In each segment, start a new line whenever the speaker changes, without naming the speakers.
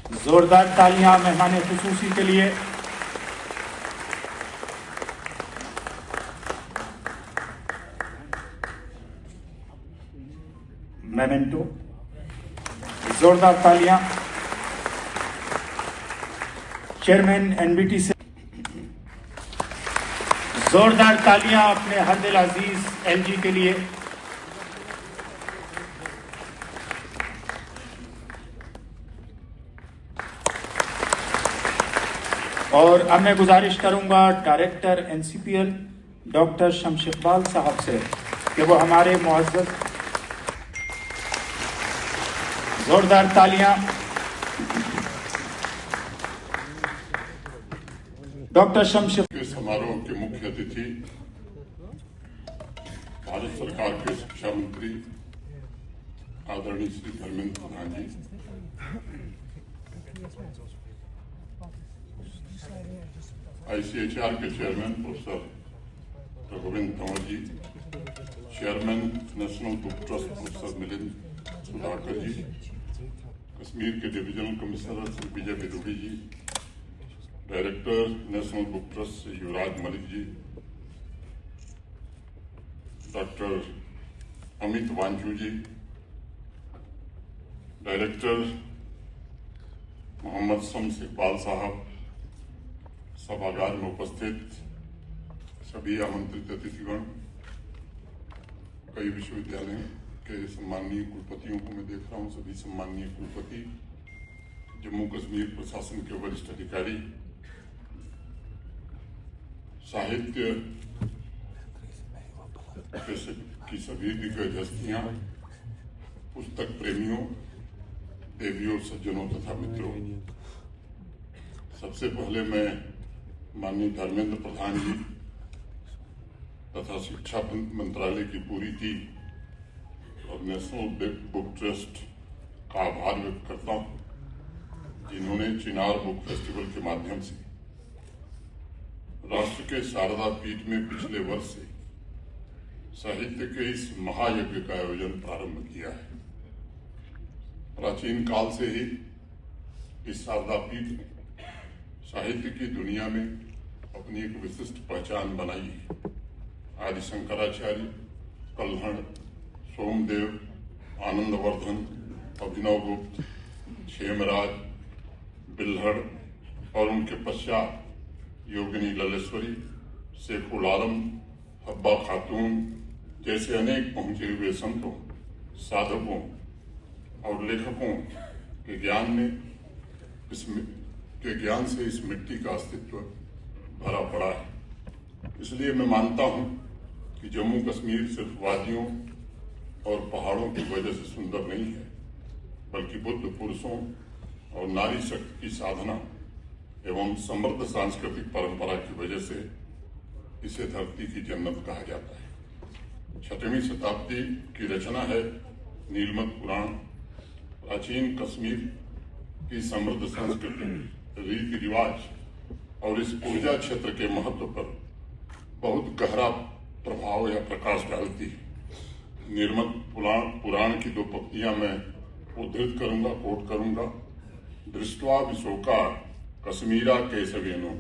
जोरदार तालियां मेहमान खुसूसी के लिए। मेमेंटो, जोरदार तालियां चेयरमैन एनबीटी से। जोरदार तालियां अपने हर दिल अजीज एलजी के लिए। और अब मैं गुजारिश करूंगा डायरेक्टर एनसीपीएल डॉक्टर शमश इकबाल साहब से कि वो हमारे मुअज़्ज़ज़ जोरदार तालियां डॉक्टर शमश
के समारोह के मुख्य अतिथि भारत सरकार के शिक्षा मंत्री आदरणीय श्री धर्मेंद्र प्रधान जी, ICHR के chairman professor Raghuvind Tanwar ji, chairman National Book Trust professor Milind Sudhakar ji, Kashmir के divisional commissioner Shri Vijay Bidhuri ji, director National Book Trust Shri Yuvraj Malik ji, doctor Amit Wanchoo ji, director Mohammad Shams Iqbal साहब, सभागार में उपस्थित सभी आमंत्रित अतिथिगण, कई विश्वविद्यालयों के सम्माननीय कुलपतियों को मैं देख रहा हूं, सभी सम्माननीय कुलपति, जम्मू कश्मीर प्रशासन के वरिष्ठ अधिकारी, साहित्य की सभी दिग्गज हस्तियां, पुस्तक प्रेमियों, देवियों, सज्जनों तथा मित्रों, सबसे पहले मैं माननीय धर्मेंद्र प्रधान जी तथा शिक्षा मंत्रालय की पूरी टीम और नेशनल बुक ट्रस्ट का आभार व्यक्त करता हूं, जिन्होंने चिनार बुक फेस्टिवल के माध्यम से राष्ट्र के शारदा पीठ में पिछले वर्ष से साहित्य के इस महायज्ञ का आयोजन प्रारंभ किया है। प्राचीन काल से ही इस शारदा पीठ ने साहित्य की दुनिया में अपनी एक विशिष्ट पहचान बनाई है। आदि शंकराचार्य, कल्हण, सोमदेव, आनंदवर्धन, अभिनव गुप्त, क्षेमराज, बिल्हड़ और उनके पश्चात योगिनी ललेश्वरी, शेखुल आलम, हब्बा खातून जैसे अनेक पहुंचे हुए संतों, साधकों और लेखकों के ज्ञान से इस मिट्टी का अस्तित्व भरा पड़ा है। इसलिए मैं मानता हूं कि जम्मू कश्मीर सिर्फ वादियों और पहाड़ों की वजह से सुंदर नहीं है, बल्कि बुद्ध पुरुषों और नारी शक्ति की साधना एवं समृद्ध सांस्कृतिक परंपरा की वजह से इसे धरती की जन्नत कहा जाता है। 6वीं शताब्दी की रचना है नीलमत पुराण। प्राचीन कश्मीर की समृद्ध संस्कृति, रीति रिवाज और इस ऊर्जा क्षेत्र के महत्व पर बहुत गहरा प्रभाव या प्रकाश डालती है। नीलमत पुराण की 2 पंक्तियां मैं उद्धृत करूंगा, कोट करूंगा। दृष्ट्वा विशोका कश्मीरा केशवेनो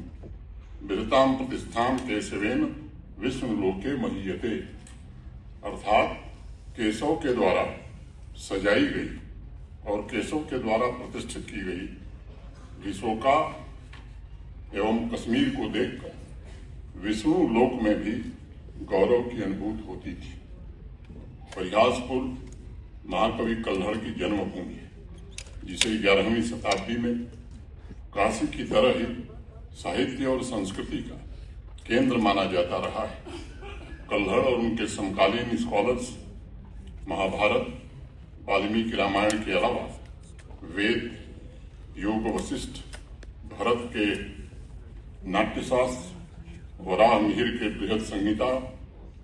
विरताम प्रतिष्ठाम केशवेन विष्णुलोके महीयते, अर्थात केशव के द्वारा सजाई गई और केशव के द्वारा प्रतिष्ठित की गई विशोका एवं कश्मीर को देखकर विष्णु लोक में भी गौरव की अनुभूति होती थी। परिहासपुर महाकवि कल्हड़ की जन्मभूमि है, जिसे 11वीं शताब्दी में काशी की तरह ही साहित्य और संस्कृति का केंद्र माना जाता रहा है। कल्हड़ और उनके समकालीन स्कॉलर्स महाभारत, वाल्मीकि रामायण के अलावा वेद, योग वशिष्ठ, भरत के नाट्यशास्त्र, वराह मिहिर के बृहद संहिता,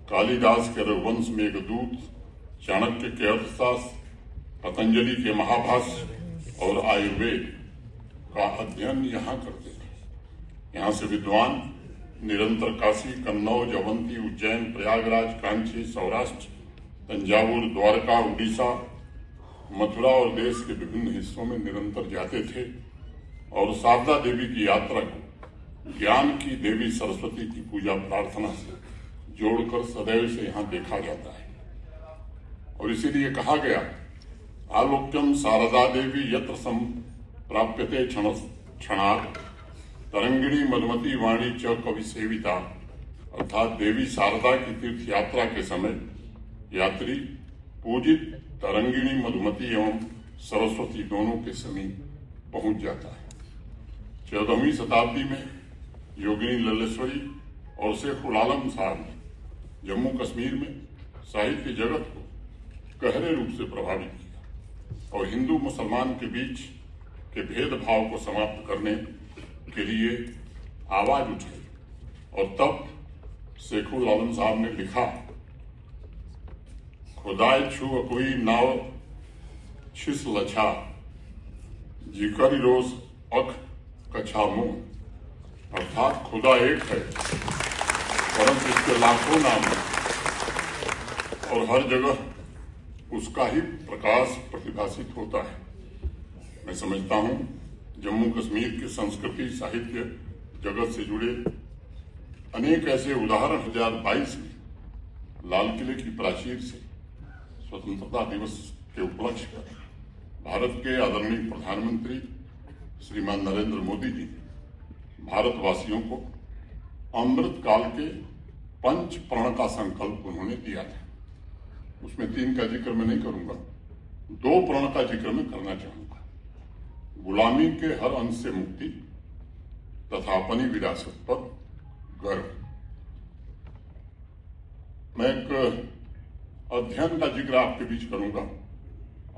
कालिदास के रघुवंश मेघदूत, चाणक्य के अर्थशास्त्र, पतंजलि के महाभाष्य और आयुर्वेद का अध्ययन यहाँ करते थे। यहाँ से विद्वान निरंतर काशी, कन्नौज, अवंती, उज्जैन, प्रयागराज, कांची, सौराष्ट्र, तंजावुर, द्वारका, उड़ीसा, मथुरा और देश के विभिन्न हिस्सों में निरंतर जाते थे और शारदा देवी की यात्रा को ज्ञान की देवी सरस्वती की पूजा प्रार्थना से जोड़कर सदैव से यहां देखा जाता है। और इसीलिए कहा गया, आलोक्यम शारदा देवी यत्र सम प्राप्यते क्षणात् तरंगिणी मधुमती वाणी च कवि सेविता। अर्थात देवी शारदा की तीर्थ यात्रा के समय यात्री पूजित तरंगिणी मधुमती एवं सरस्वती दोनों के समीप पहुंच जाता है। 14वीं शताब्दी में योगिनी लल्लेश्वरी और शेख उल आलम साहब ने जम्मू कश्मीर में साहित्य जगत को गहरे रूप से प्रभावित किया और हिंदू मुसलमान के बीच के भेदभाव को समाप्त करने के लिए आवाज उठाई। और तब शेख उल आलम साहब ने लिखा, खुदाई छू कोई नाव छिस लछा जिकर रोज अख कछा मुंह। अर्थात खुदा एक है परंतु इसके लाखों नाम है और हर जगह उसका ही प्रकाश प्रतिभासित होता है। मैं समझता हूं जम्मू कश्मीर की संस्कृति साहित्य जगत से जुड़े अनेक ऐसे उदाहरण 2022 में लाल किले की प्राचीर से स्वतंत्रता दिवस के उपलक्ष्य पर भारत के आदरणीय प्रधानमंत्री श्रीमान नरेंद्र मोदी जी ने भारतवासियों को अमृत काल के 5 प्रण का संकल्प उन्होंने दिया था। उसमें 3 का जिक्र मैं नहीं करूंगा, 2 प्रण का जिक्र मैं करना चाहूंगा। गुलामी के हर अंश से मुक्ति तथा अपनी विरासत पर गर्व। मैं एक अध्ययन का जिक्र आपके बीच करूंगा,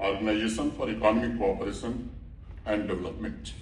organisation for economic cooperation and development.